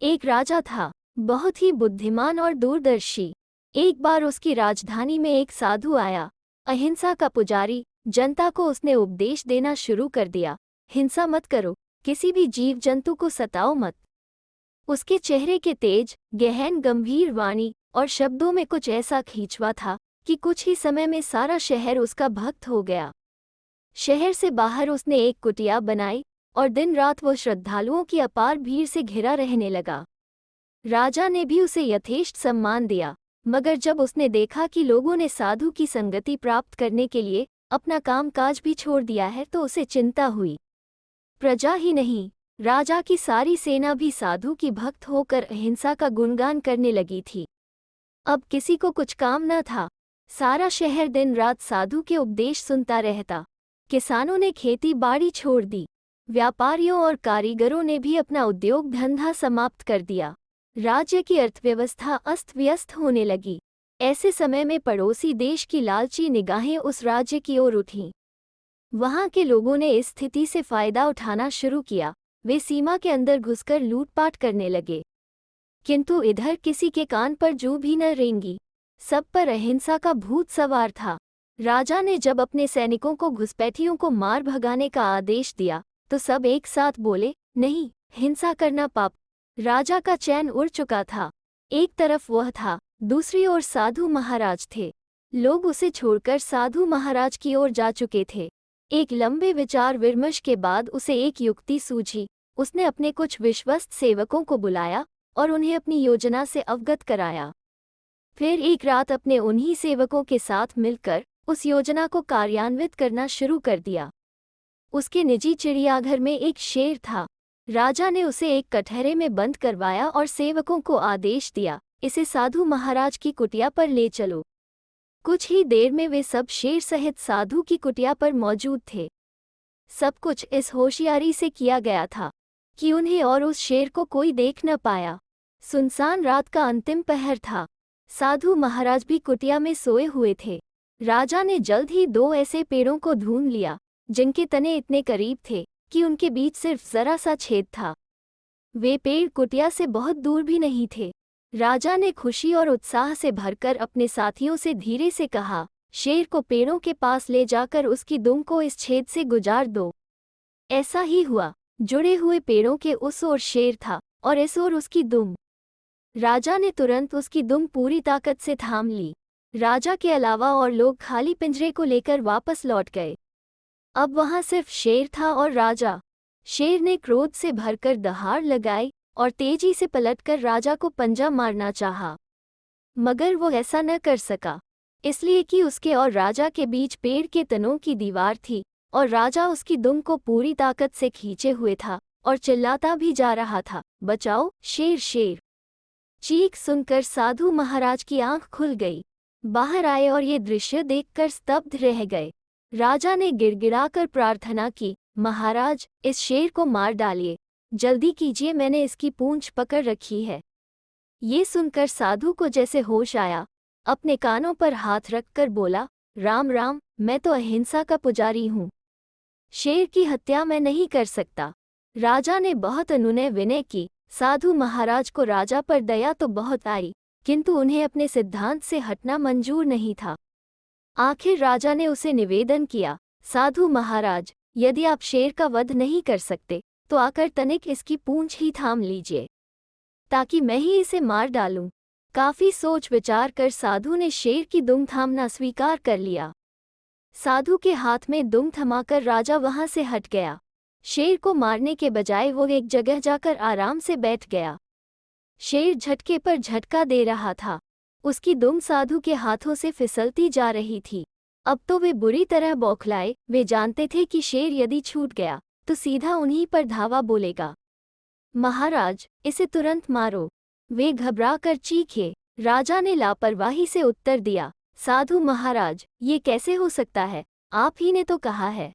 एक राजा था, बहुत ही बुद्धिमान और दूरदर्शी। एक बार उसकी राजधानी में एक साधु आया, अहिंसा का पुजारी। जनता को उसने उपदेश देना शुरू कर दिया, हिंसा मत करो, किसी भी जीव जंतु को सताओ मत। उसके चेहरे के तेज, गहन गंभीर वाणी और शब्दों में कुछ ऐसा खींचवा था कि कुछ ही समय में सारा शहर उसका भक्त हो गया। शहर से बाहर उसने एक कुटिया बनाई और दिन रात वो श्रद्धालुओं की अपार भीड़ से घिरा रहने लगा। राजा ने भी उसे यथेष्ट सम्मान दिया, मगर जब उसने देखा कि लोगों ने साधु की संगति प्राप्त करने के लिए अपना कामकाज भी छोड़ दिया है तो उसे चिंता हुई। प्रजा ही नहीं, राजा की सारी सेना भी साधु की भक्त होकर अहिंसा का गुणगान करने लगी थी। अब किसी को कुछ काम न था, सारा शहर दिन रात साधु के उपदेश सुनता रहता। किसानों ने खेती बाड़ी छोड़ दी, व्यापारियों और कारीगरों ने भी अपना उद्योग धंधा समाप्त कर दिया। राज्य की अर्थव्यवस्था अस्त व्यस्त होने लगी। ऐसे समय में पड़ोसी देश की लालची निगाहें उस राज्य की ओर उठीं। वहां के लोगों ने इस स्थिति से फायदा उठाना शुरू किया। वे सीमा के अंदर घुसकर लूटपाट करने लगे, किंतु इधर किसी के कान पर जू भी न रेंगी। सब पर अहिंसा का भूत सवार था। राजा ने जब अपने सैनिकों को घुसपैठियों को मार भगाने का आदेश दिया तो सब एक साथ बोले, नहीं, हिंसा करना पाप। राजा का चैन उड़ चुका था। एक तरफ वह था, दूसरी ओर साधु महाराज थे। लोग उसे छोड़कर साधु महाराज की ओर जा चुके थे। एक लंबे विचार विमर्श के बाद उसे एक युक्ति सूझी। उसने अपने कुछ विश्वस्त सेवकों को बुलाया और उन्हें अपनी योजना से अवगत कराया। फिर एक रात अपने उन्हीं सेवकों के साथ मिलकर उस योजना को कार्यान्वित करना शुरू कर दिया। उसके निजी चिड़ियाघर में एक शेर था। राजा ने उसे एक कटहरे में बंद करवाया और सेवकों को आदेश दिया, इसे साधु महाराज की कुटिया पर ले चलो। कुछ ही देर में वे सब शेर सहित साधु की कुटिया पर मौजूद थे। सब कुछ इस होशियारी से किया गया था कि उन्हें और उस शेर को कोई देख न पाया। सुनसान रात का अंतिम पहर था। साधु महाराज भी कुटिया में सोए हुए थे। राजा ने जल्द ही दो ऐसे पेड़ों को ढूंढ लिया जिनके तने इतने करीब थे कि उनके बीच सिर्फ जरा सा छेद था। वे पेड़ कुटिया से बहुत दूर भी नहीं थे। राजा ने खुशी और उत्साह से भरकर अपने साथियों से धीरे से कहा, शेर को पेड़ों के पास ले जाकर उसकी दुम को इस छेद से गुजार दो। ऐसा ही हुआ। जुड़े हुए पेड़ों के उस ओर शेर था और इस ओर उसकी दुम। राजा ने तुरंत उसकी दुम पूरी ताकत से थाम ली। राजा के अलावा और लोग खाली पिंजरे को लेकर वापस लौट गए। अब वहां सिर्फ शेर था और राजा। शेर ने क्रोध से भरकर दहाड़ लगाई और तेजी से पलटकर राजा को पंजा मारना चाहा, मगर वो ऐसा न कर सका, इसलिए कि उसके और राजा के बीच पेड़ के तनों की दीवार थी और राजा उसकी दुम को पूरी ताकत से खींचे हुए था और चिल्लाता भी जा रहा था, बचाओ, शेर शेर। चीख सुनकर साधु महाराज की आंख खुल गई। बाहर आए और ये दृश्य देखकर स्तब्ध रह गए। राजा ने गिड़गिड़ाकर प्रार्थना की, महाराज, इस शेर को मार डालिए, जल्दी कीजिए, मैंने इसकी पूंछ पकड़ रखी है। ये सुनकर साधु को जैसे होश आया। अपने कानों पर हाथ रखकर बोला, राम राम, मैं तो अहिंसा का पुजारी हूँ। शेर की हत्या मैं नहीं कर सकता। राजा ने बहुत अनुनय विनय की। साधु महाराज को राजा पर दया तो बहुत आई, किंतु उन्हें अपने सिद्धांत से हटना मंजूर नहीं था। आखिर राजा ने उसे निवेदन किया, साधु महाराज, यदि आप शेर का वध नहीं कर सकते तो आकर तनिक इसकी पूंछ ही थाम लीजिए, ताकि मैं ही इसे मार डालूं। काफी सोच विचार कर साधु ने शेर की दुम थामना स्वीकार कर लिया। साधु के हाथ में दुम थमाकर राजा वहां से हट गया। शेर को मारने के बजाय वो एक जगह जाकर आराम से बैठ गया। शेर झटके पर झटका दे रहा था। उसकी दुम साधु के हाथों से फिसलती जा रही थी। अब तो वे बुरी तरह बौखलाए। वे जानते थे कि शेर यदि छूट गया तो सीधा उन्हीं पर धावा बोलेगा। महाराज, इसे तुरंत मारो। वे घबरा कर चीखे। राजा ने लापरवाही से उत्तर दिया, साधु महाराज, ये कैसे हो सकता है? आप ही ने तो कहा है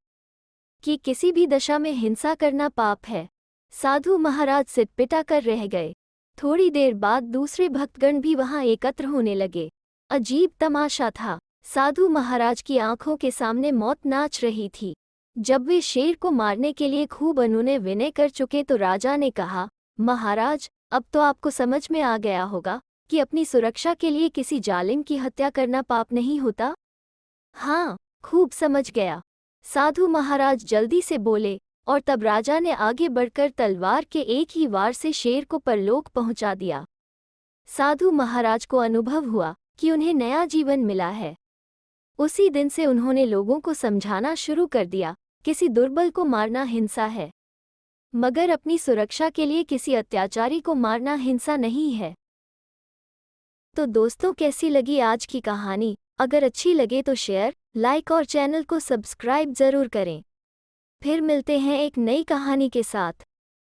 कि किसी भी दशा में हिंसा करना पाप है। साधु महाराज सिटपिटा कर रह गए। थोड़ी देर बाद दूसरे भक्तगण भी वहां एकत्र होने लगे। अजीब तमाशा था। साधु महाराज की आंखों के सामने मौत नाच रही थी। जब वे शेर को मारने के लिए खूब अनुनय विनय कर चुके तो राजा ने कहा, महाराज, अब तो आपको समझ में आ गया होगा कि अपनी सुरक्षा के लिए किसी जालिम की हत्या करना पाप नहीं होता। हाँ, खूब समझ गया। साधु महाराज जल्दी से बोले और तब राजा ने आगे बढ़कर तलवार के एक ही वार से शेर को परलोक पहुंचा दिया। साधु महाराज को अनुभव हुआ कि उन्हें नया जीवन मिला है। उसी दिन से उन्होंने लोगों को समझाना शुरू कर दिया, किसी दुर्बल को मारना हिंसा है, मगर अपनी सुरक्षा के लिए किसी अत्याचारी को मारना हिंसा नहीं है। तो दोस्तों, कैसी लगी आज की कहानी? अगर अच्छी लगे तो शेयर, लाइक और चैनल को सब्सक्राइब जरूर करें। फिर मिलते हैं एक नई कहानी के साथ।